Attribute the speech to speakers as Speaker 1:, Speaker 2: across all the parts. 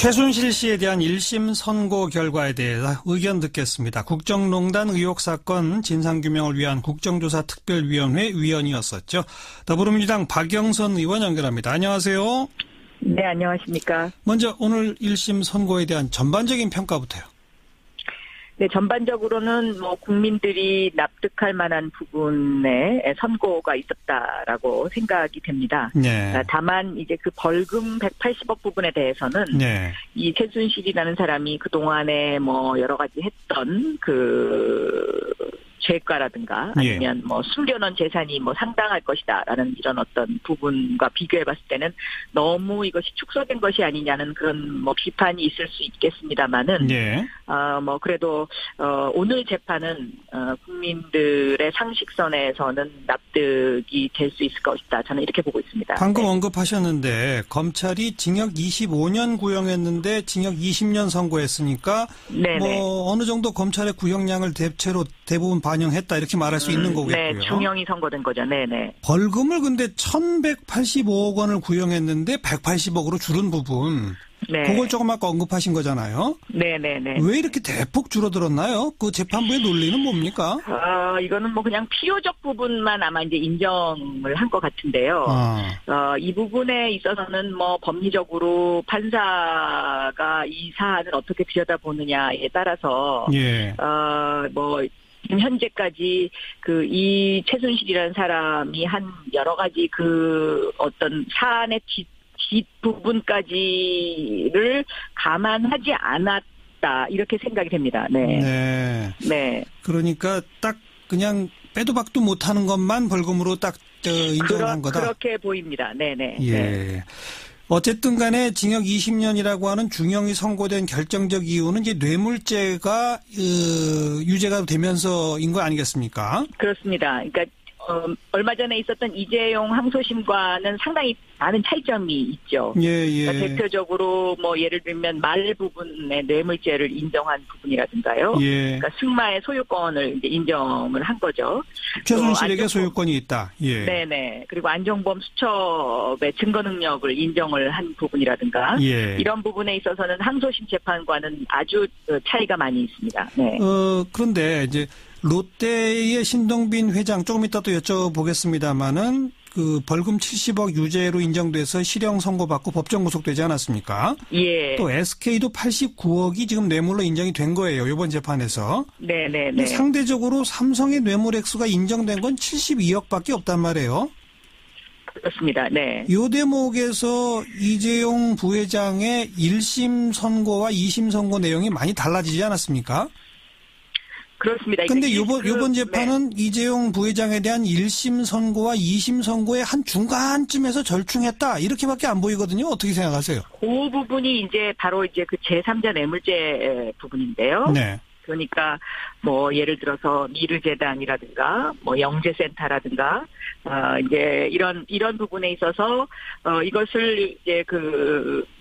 Speaker 1: 최순실 씨에 대한 1심 선고 결과에 대해서 의견 듣겠습니다. 국정농단 의혹 사건 진상규명을 위한 국정조사특별위원회 위원이었었죠. 더불어민주당 박영선 의원 연결합니다. 안녕하세요.
Speaker 2: 네, 안녕하십니까.
Speaker 1: 먼저 오늘 1심 선고에 대한 전반적인 평가부터요.
Speaker 2: 네, 전반적으로는 국민들이 납득할 만한 부분에 선고가 있었다라고 생각이 됩니다.
Speaker 1: 네.
Speaker 2: 다만 이제 그 벌금 180억 부분에 대해서는
Speaker 1: 네.
Speaker 2: 이 최순실이라는 사람이 그동안에 여러 가지 했던 죄과라든가 아니면 숨겨놓은 재산이 상당할 것이다라는 이런 어떤 부분과 비교해봤을 때는 너무 이것이 축소된 것이 아니냐는 그런 비판이 있을 수 있겠습니다만은
Speaker 1: 네.
Speaker 2: 그래도 오늘 재판은 국민들의 상식선에서는 납득이 될 수 있을 것이다. 저는 이렇게 보고 있습니다.
Speaker 1: 방금
Speaker 2: 네.
Speaker 1: 언급하셨는데 검찰이 징역 25년 구형했는데 징역 20년 선고했으니까 어느 정도 검찰의 구형량을 대부분 반영했다 이렇게 말할 수 있는 거겠고요.
Speaker 2: 네, 중형이 선고된 거죠. 네네.
Speaker 1: 벌금을 근데 1,185억 원을 구형했는데 180억으로 줄은 부분.
Speaker 2: 네.
Speaker 1: 그걸 조금 아까 언급하신 거잖아요.
Speaker 2: 네네네.
Speaker 1: 왜 이렇게 대폭 줄어들었나요? 그 재판부의 논리는 뭡니까?
Speaker 2: 이거는 그냥 필요적 부분만 아마 이제 인정을 한 것 같은데요. 이 부분에 있어서는 법리적으로 판사가 이 사안을 어떻게 들여다보느냐에 따라서
Speaker 1: 예.
Speaker 2: 지금 현재까지 이 최순실이라는 사람이 한 여러 가지 어떤 사안의 뒷부분까지를 감안하지 않았다 이렇게 생각이 됩니다. 네.
Speaker 1: 네.
Speaker 2: 네.
Speaker 1: 그러니까 딱 그냥 빼도 박도 못하는 것만 벌금으로 딱 인정한 거다.
Speaker 2: 그렇게 보입니다. 네네.
Speaker 1: 예.
Speaker 2: 네.
Speaker 1: 어쨌든 간에 징역 20년이라고 하는 중형이 선고된 결정적 이유는 이제 뇌물죄가 유죄가 되면서인 거 아니겠습니까?
Speaker 2: 그렇습니다. 그러니까 얼마 전에 있었던 이재용 항소심과는 상당히 많은 차이점이 있죠.
Speaker 1: 예.
Speaker 2: 그러니까 대표적으로 예를 들면 말 부분의 뇌물죄를 인정한 부분이라든가요.
Speaker 1: 예.
Speaker 2: 그러니까 승마의 소유권을 이제 인정을 한 거죠.
Speaker 1: 최순실에게 소유권이 있다. 예.
Speaker 2: 네네. 그리고 안종범 수첩의 증거 능력을 인정을 한 부분이라든가.
Speaker 1: 예.
Speaker 2: 이런 부분에 있어서는 항소심 재판과는 아주 차이가 많이 있습니다. 네.
Speaker 1: 그런데 이제 롯데의 신동빈 회장 조금 이따 또 여쭤보겠습니다만은 그 벌금 70억 유죄로 인정돼서 실형 선고받고 법정 구속되지 않았습니까?
Speaker 2: 예.
Speaker 1: 또 SK도 89억이 지금 뇌물로 인정이 된 거예요. 이번 재판에서.
Speaker 2: 네네네.
Speaker 1: 상대적으로 삼성의 뇌물 액수가 인정된 건 72억밖에 없단 말이에요.
Speaker 2: 그렇습니다. 네.
Speaker 1: 이 대목에서 이재용 부회장의 1심 선고와 2심 선고 내용이 많이 달라지지 않았습니까?
Speaker 2: 그렇습니다.
Speaker 1: 근데 이번 재판은 이재용 부회장에 대한 1심 선고와 2심 선고의 한 중간쯤에서 절충했다. 이렇게밖에 안 보이거든요. 어떻게 생각하세요?
Speaker 2: 그 부분이 이제 바로 이제 그 제3자 뇌물죄 부분인데요.
Speaker 1: 네.
Speaker 2: 그러니까 예를 들어서 미르재단이라든가 영재센터라든가 이제 이런 부분에 있어서 이것을 이제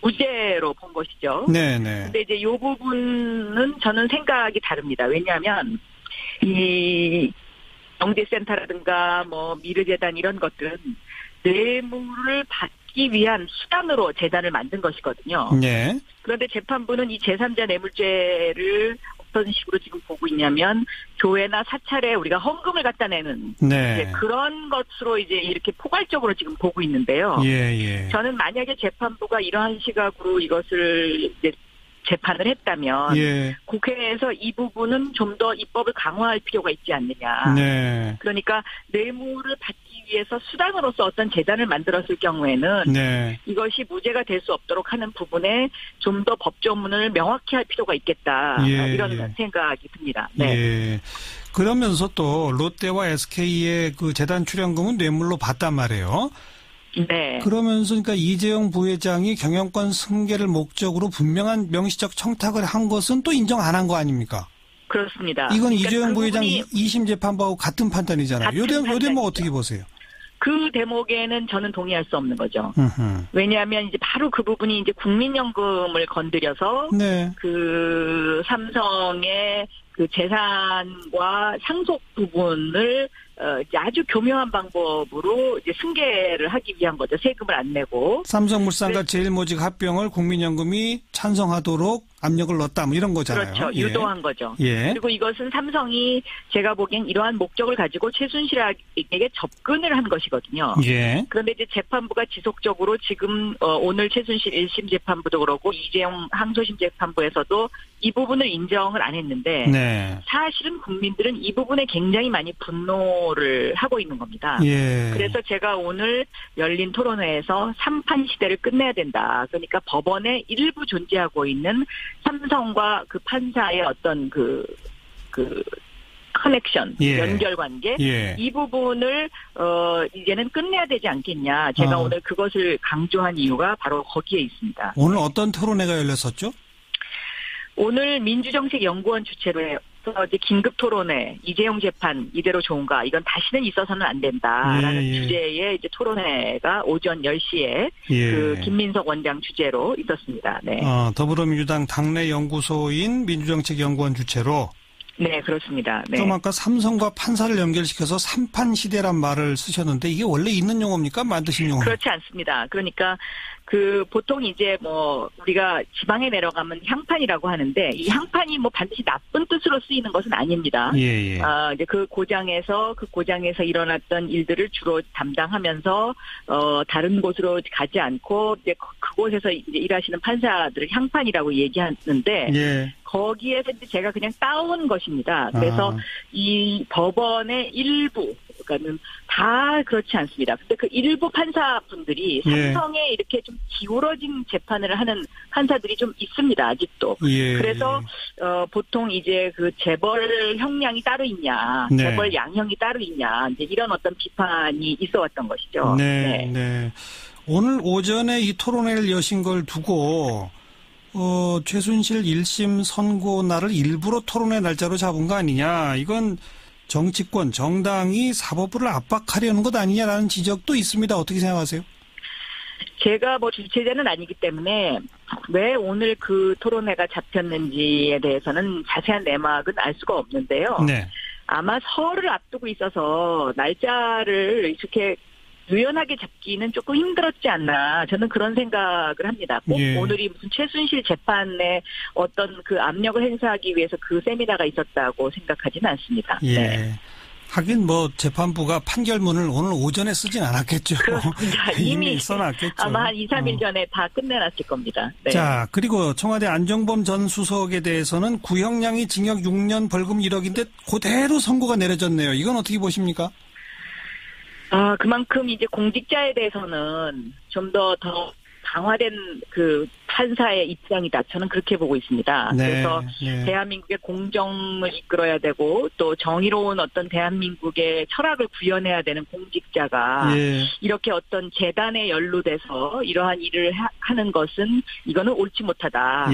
Speaker 2: 무죄로 본 것이죠.
Speaker 1: 네네.
Speaker 2: 근데 이제 이 부분은 저는 생각이 다릅니다. 왜냐하면 이 영재센터라든가 미르재단 이런 것들은 뇌물을 받기 위한 수단으로 재단을 만든 것이거든요.
Speaker 1: 네.
Speaker 2: 그런데 재판부는 이 제3자 뇌물죄를 어떤 식으로 지금 보고 있냐면 교회나 사찰에 우리가 헌금을 갖다 내는 이제 그런 것으로 이제 이렇게 포괄적으로 지금 보고 있는데요.
Speaker 1: 예.
Speaker 2: 저는 만약에 재판부가 이러한 시각으로 이것을 이제 재판을 했다면 국회에서 이 부분은 좀 더 입법을 강화할 필요가 있지 않느냐.
Speaker 1: 네.
Speaker 2: 그러니까 뇌물을 받기 위해서 수단으로서 어떤 재단을 만들었을 경우에는 이것이 무죄가 될 수 없도록 하는 부분에 좀 더 법조문을 명확히 할 필요가 있겠다. 이런 생각이 듭니다. 네.
Speaker 1: 예. 그러면서 또 롯데와 SK의 그 재단 출연금은 뇌물로 받단 말이에요.
Speaker 2: 네.
Speaker 1: 그러면서 그러니까 이재용 부회장이 경영권 승계를 목적으로 분명한 명시적 청탁을 한 것은 또 인정 안 한 거 아닙니까?
Speaker 2: 그렇습니다.
Speaker 1: 이건
Speaker 2: 그러니까
Speaker 1: 이재용 부회장 2심 재판부하고 같은 판단이잖아요. 요 대목 어떻게 보세요?
Speaker 2: 그 대목에는 저는 동의할 수 없는 거죠.
Speaker 1: 으흠.
Speaker 2: 왜냐하면 이제 바로 그 부분이 이제 국민연금을 건드려서 그 삼성의 그 재산과 상속 부분을 아주 교묘한 방법으로 이제 승계를 하기 위한 거죠. 세금을 안 내고.
Speaker 1: 삼성물산과 제일모직 합병을 국민연금이 찬성하도록 압력을 넣었다, 뭐 이런 거잖아요.
Speaker 2: 그렇죠.
Speaker 1: 예.
Speaker 2: 유도한 거죠.
Speaker 1: 예.
Speaker 2: 그리고 이것은 삼성이 제가 보기엔 이러한 목적을 가지고 최순실에게 접근을 한 것이거든요.
Speaker 1: 예.
Speaker 2: 그런데 이제 재판부가 지속적으로 지금 오늘 최순실 1심 재판부도 그렇고 이재용 항소심 재판부에서도 이 부분을 인정을 안 했는데
Speaker 1: 네.
Speaker 2: 사실은 국민들은 이 부분에 굉장히 많이 분노를 하고 있는 겁니다.
Speaker 1: 예.
Speaker 2: 그래서 제가 오늘 열린 토론회에서 3판 시대를 끝내야 된다. 그러니까 법원에 일부 존재하고 있는 삼성과 그 판사의 어떤 그 커넥션,
Speaker 1: 예.
Speaker 2: 연결관계
Speaker 1: 예.
Speaker 2: 이 부분을 이제는 끝내야 되지 않겠냐. 제가 오늘 그것을 강조한 이유가 바로 거기에 있습니다.
Speaker 1: 오늘 어떤 토론회가 열렸었죠?
Speaker 2: 오늘 민주정책연구원 주최로 이제 긴급 토론회, 이재용 재판 이대로 좋은가? 이건 다시는 있어서는 안 된다라는
Speaker 1: 예.
Speaker 2: 주제의 이제 토론회가 오전 10시에
Speaker 1: 예.
Speaker 2: 그 김민석 원장 주재로 있었습니다. 네.
Speaker 1: 더불어민주당 당내 연구소인 민주정책연구원 주최로.
Speaker 2: 네, 그렇습니다. 네.
Speaker 1: 좀 아까 삼성과 판사를 연결시켜서 3판 시대란 말을 쓰셨는데 이게 원래 있는 용어입니까? 만드신 용어입니까?
Speaker 2: 그렇지 않습니다. 그러니까 보통 이제 우리가 지방에 내려가면 향판이라고 하는데 이 향판이 반드시 나쁜 뜻으로 쓰이는 것은 아닙니다.
Speaker 1: 예.
Speaker 2: 이제 그 고장에서 일어났던 일들을 주로 담당하면서 다른 곳으로 가지 않고 이제 그곳에서 이제 일하시는 판사들을 향판이라고 얘기하는데
Speaker 1: 예.
Speaker 2: 거기에서 이제 제가 그냥 따온 것입니다. 그래서 이 법원의 일부, 그러니까는 다 그렇지 않습니다. 근데 그 일부 판사분들이 삼성에 이렇게 좀 기울어진 재판을 하는 판사들이 좀 있습니다. 아직도.
Speaker 1: 예.
Speaker 2: 그래서 보통 이제 그 재벌 형량이 따로 있냐,
Speaker 1: 네.
Speaker 2: 재벌 양형이 따로 있냐, 이제 이런 어떤 비판이 있어왔던 것이죠.
Speaker 1: 네. 오늘 오전에 이 토론회를 여신 걸 두고 최순실 1심 선고 날을 일부러 토론회 날짜로 잡은 거 아니냐. 이건 정치권, 정당이 사법부를 압박하려는 것 아니냐라는 지적도 있습니다. 어떻게 생각하세요?
Speaker 2: 제가 주최자는 아니기 때문에 왜 오늘 그 토론회가 잡혔는지에 대해서는 자세한 내막은 알 수가 없는데요.
Speaker 1: 네.
Speaker 2: 아마 설을 앞두고 있어서 날짜를 이렇게 유연하게 잡기는 조금 힘들었지 않나. 저는 그런 생각을 합니다. 꼭 오늘이 무슨 최순실 재판에 어떤 그 압력을 행사하기 위해서 그 세미나가 있었다고 생각하지는 않습니다.
Speaker 1: 예.
Speaker 2: 네.
Speaker 1: 하긴 판결문을 오늘 오전에 쓰진 않았겠죠.
Speaker 2: 그렇습니다. 이미
Speaker 1: 써놨겠죠.
Speaker 2: 아마 한 2, 3일 전에 다 끝내놨을 겁니다. 네.
Speaker 1: 자, 그리고 청와대 안종범 전 수석에 대해서는 구형량이 징역 6년 벌금 1억인데 그대로 선고가 내려졌네요. 이건 어떻게 보십니까?
Speaker 2: 그만큼 이제 공직자에 대해서는 좀 더 강화된 그 판사의 입장이다. 저는 그렇게 보고 있습니다.
Speaker 1: 네,
Speaker 2: 그래서 대한민국의 공정을 이끌어야 되고 또 정의로운 어떤 대한민국의 철학을 구현해야 되는 공직자가 이렇게 어떤 재단에 연루돼서 이러한 일을 하는 것은 이거는 옳지 못하다.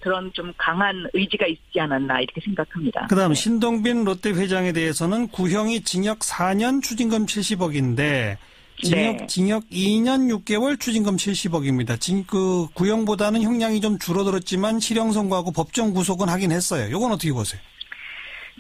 Speaker 2: 그런 좀 강한 의지가 있지 않았나 이렇게 생각합니다.
Speaker 1: 그다음 신동빈 롯데 회장에 대해서는 구형이 징역 4년 추징금 70억인데 징역 2년 6개월 추징금 70억입니다. 그 구형보다는 형량이 좀 줄어들었지만 실형 선고하고 법정 구속은 하긴 했어요. 이건 어떻게 보세요?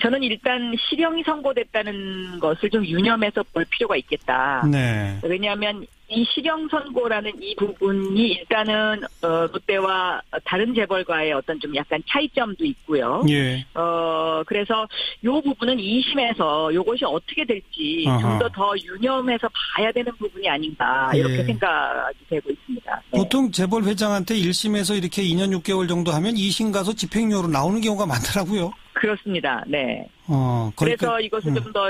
Speaker 2: 저는 일단 실형이 선고됐다는 것을 좀 유념해서 볼 필요가 있겠다.
Speaker 1: 네.
Speaker 2: 왜냐하면 이 실형 선고라는 이 부분이 일단은 롯데와 다른 재벌과의 어떤 좀 약간 차이점도 있고요. 그래서 요 부분은 2심에서 요것이 어떻게 될지 좀 더 유념해서 봐야 되는 부분이 아닌가 이렇게 생각이 되고 있습니다. 네.
Speaker 1: 보통 재벌 회장한테 1심에서 이렇게 2년 6개월 정도 하면 2심 가서 집행유예로 나오는 경우가 많더라고요.
Speaker 2: 그렇습니다. 네. 그래서 이것을 좀 더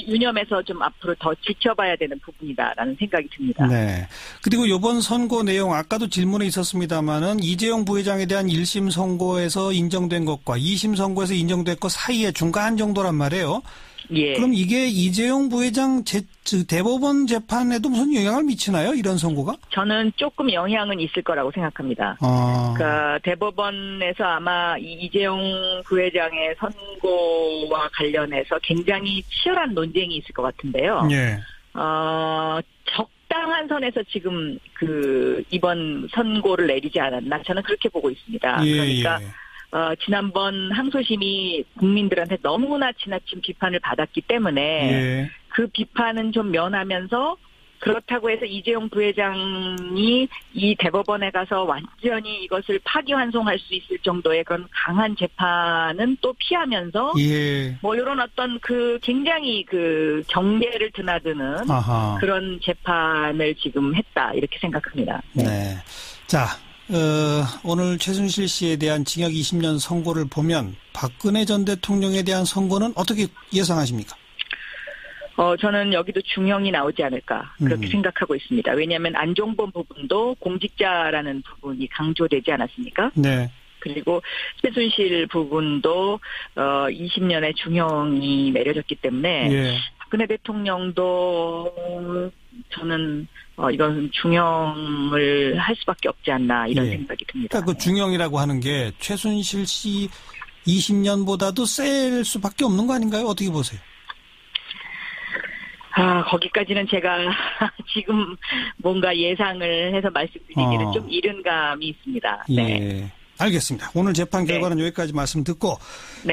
Speaker 2: 유념해서 좀 앞으로 더 지켜봐야 되는 부분이다라는 생각이 듭니다.
Speaker 1: 네. 그리고 이번 선고 내용 아까도 질문에 있었습니다마는 이재용 부회장에 대한 1심 선고에서 인정된 것과 2심 선고에서 인정된 것 사이에 중간 정도란 말이에요. 그럼 이게 이재용 부회장 대법원 재판에도 무슨 영향을 미치나요? 이런 선고가?
Speaker 2: 저는 조금 영향은 있을 거라고 생각합니다. 그러니까 대법원에서 아마 이재용 부회장의 선고와 관련해서 굉장히 치열한 논쟁이 있을 것 같은데요. 적당한 선에서 지금 이번 선고를 내리지 않았나 저는 그렇게 보고 있습니다. 그러니까 지난번 항소심이 국민들한테 너무나 지나친 비판을 받았기 때문에
Speaker 1: 예.
Speaker 2: 그 비판은 좀 면하면서 그렇다고 해서 이재용 부회장이 이 대법원에 가서 완전히 이것을 파기환송할 수 있을 정도의 그런 강한 재판은 또 피하면서
Speaker 1: 예.
Speaker 2: 뭐 이런 어떤 그 굉장히 그 경계를 드나드는
Speaker 1: 아하.
Speaker 2: 그런 재판을 지금 했다 이렇게 생각합니다.
Speaker 1: 네. 자, 오늘 최순실 씨에 대한 징역 20년 선고를 보면 박근혜 전 대통령에 대한 선고는 어떻게 예상하십니까?
Speaker 2: 저는 여기도 중형이 나오지 않을까 그렇게 생각하고 있습니다. 왜냐하면 안종범 부분도 공직자라는 부분이 강조되지 않았습니까?
Speaker 1: 네.
Speaker 2: 그리고 최순실 부분도 20년의 중형이 내려졌기 때문에
Speaker 1: 예.
Speaker 2: 박근혜 대통령도 저는 이건 중형을 할 수밖에 없지 않나 이런 생각이 듭니다.
Speaker 1: 그러니까 그 중형이라고 하는 게 최순실 씨 20년보다도 셀 수밖에 없는 거 아닌가요? 어떻게 보세요?
Speaker 2: 거기까지는 제가 지금 뭔가 예상을 해서 말씀드리기는 좀 이른 감이 있습니다. 네.
Speaker 1: 예. 알겠습니다. 오늘 재판 결과는 여기까지 말씀 듣고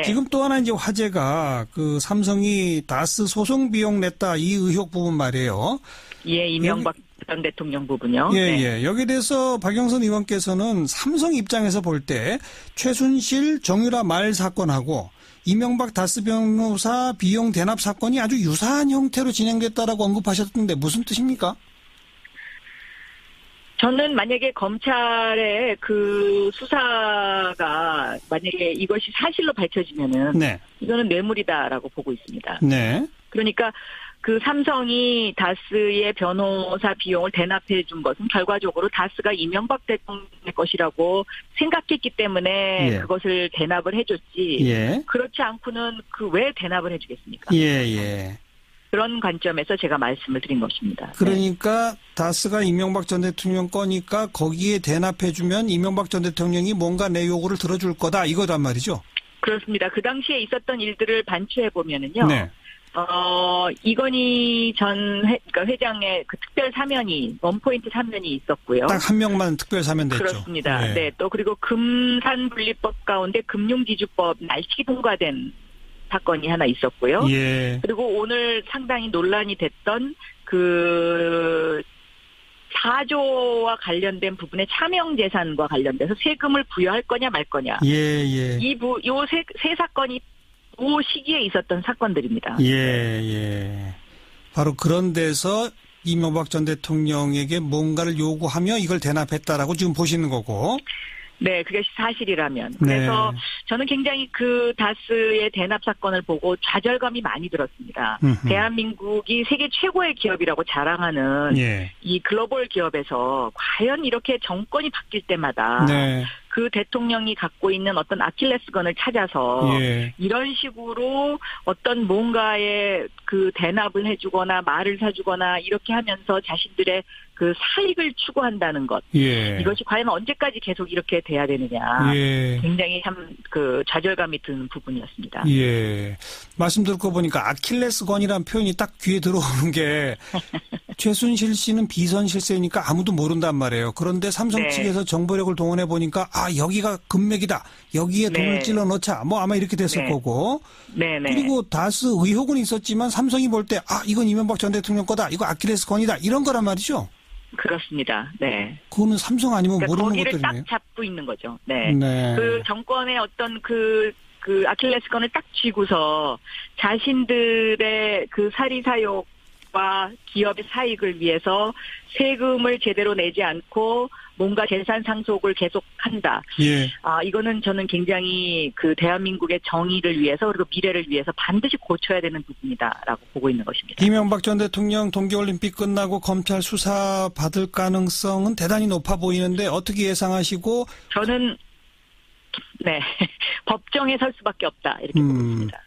Speaker 1: 지금 또 하나 이제 화제가 그 삼성이 다스 소송 비용 냈다 이 의혹 부분 말이에요.
Speaker 2: 예, 이명박 전 대통령 부분요.
Speaker 1: 예. 여기에 대해서 박영선 의원께서는 삼성 입장에서 볼 때 최순실 정유라 말 사건하고 이명박 다스 변호사 비용 대납 사건이 아주 유사한 형태로 진행됐다라고 언급하셨던데 무슨 뜻입니까?
Speaker 2: 저는 만약에 검찰의 그 수사가 만약에 이것이 사실로 밝혀지면은 이거는 뇌물이다라고 보고 있습니다.
Speaker 1: 네.
Speaker 2: 그러니까 그 삼성이 다스의 변호사 비용을 대납해 준 것은 결과적으로 다스가 이명박 대통령의 것이라고 생각했기 때문에 그것을 대납을 해줬지. 그렇지 않고는 왜 대납을 해주겠습니까? 그런 관점에서 제가 말씀을 드린 것입니다.
Speaker 1: 그러니까 다스가 이명박 전 대통령 거니까 거기에 대납해주면 이명박 전 대통령이 뭔가 내 요구를 들어줄 거다 이거란 말이죠?
Speaker 2: 그렇습니다. 그 당시에 있었던 일들을 반추해보면은요. 이건희 전 회장의 그 특별 사면이, 원포인트 사면이 있었고요.
Speaker 1: 딱 한 명만 특별 사면 됐죠.
Speaker 2: 그렇습니다. 네. 또 그리고 금산분리법 가운데 금융지주법 날치기 통과된 사건이 하나 있었고요. 그리고 오늘 상당히 논란이 됐던 그 4조와 관련된 부분의 차명재산과 관련돼서 세금을 부여할 거냐 말 거냐. 요 세 사건이 그 시기에 있었던 사건들입니다.
Speaker 1: 바로 그런 데서 이명박 전 대통령에게 뭔가를 요구하며 이걸 대납했다라고 지금 보시는 거고.
Speaker 2: 네, 그게 사실이라면. 그래서 저는 굉장히 그 다스의 대납 사건을 보고 좌절감이 많이 들었습니다. 대한민국이 세계 최고의 기업이라고 자랑하는 이 글로벌 기업에서 과연 이렇게 정권이 바뀔 때마다 그 대통령이 갖고 있는 어떤 아킬레스건을 찾아서 이런 식으로 어떤 뭔가의 그 대납을 해주거나 말을 사주거나 이렇게 하면서 자신들의 그 사익을 추구한다는 것. 이것이 과연 언제까지 계속 이렇게 돼야 되느냐. 굉장히 참 그 좌절감이 드는 부분이었습니다.
Speaker 1: 말씀 듣고 보니까 아킬레스건이라는 표현이 딱 귀에 들어오는 게 최순실 씨는 비선 실세니까 아무도 모른단 말이에요. 그런데 삼성 측에서 정보력을 동원해 보니까 여기가 금맥이다. 여기에 돈을 찔러 넣자. 뭐 아마 이렇게 됐을 거고. 그리고 다스 의혹은 있었지만 삼성이 볼 때 이건 이명박 전 대통령 거다. 이거 아킬레스건이다. 이런 거란 말이죠.
Speaker 2: 그렇습니다.
Speaker 1: 그거는 삼성 아니면
Speaker 2: 그러니까
Speaker 1: 모르는
Speaker 2: 거기를
Speaker 1: 것들이네요.
Speaker 2: 딱 잡고 있는 거죠. 그 정권의 어떤 그 아킬레스건을 딱 쥐고서 자신들의 그 사리사욕과 기업의 사익을 위해서 세금을 제대로 내지 않고 뭔가 재산 상속을 계속한다. 이거는 저는 굉장히 그 대한민국의 정의를 위해서 그리고 미래를 위해서 반드시 고쳐야 되는 부분이다라고 보고 있는 것입니다.
Speaker 1: 이명박 전 대통령 동계올림픽 끝나고 검찰 수사 받을 가능성은 대단히 높아 보이는데 어떻게 예상하시고? 저는
Speaker 2: 법정에 설 수밖에 없다 이렇게 보고 있습니다.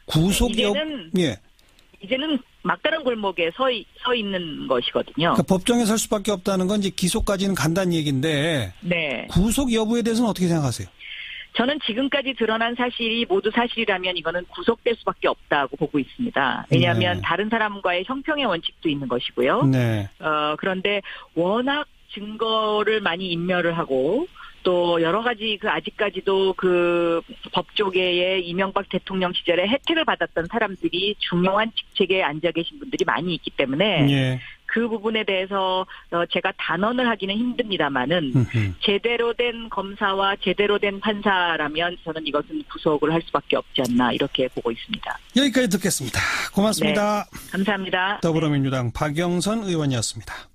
Speaker 2: 이제는 막다른 골목에 서 있는 것이거든요.
Speaker 1: 그러니까 법정에 설 수밖에 없다는 건 이제 기소까지는 간다는 얘기인데 구속 여부에 대해서는 어떻게 생각하세요?
Speaker 2: 저는 지금까지 드러난 사실이 모두 사실이라면 이거는 구속될 수밖에 없다고 보고 있습니다. 왜냐하면 다른 사람과의 형평의 원칙도 있는 것이고요. 그런데 워낙 증거를 많이 인멸을 하고 또 여러 가지 아직까지도 법조계의 이명박 대통령 시절에 혜택을 받았던 사람들이 중요한 직책에 앉아 계신 분들이 많이 있기 때문에
Speaker 1: 예.
Speaker 2: 그 부분에 대해서 제가 단언을 하기는 힘듭니다만은 제대로 된 검사와 제대로 된 판사라면 저는 이것은 구속을 할 수밖에 없지 않나 이렇게 보고 있습니다.
Speaker 1: 여기까지 듣겠습니다. 고맙습니다.
Speaker 2: 네, 감사합니다.
Speaker 1: 더불어민주당 박영선 의원이었습니다.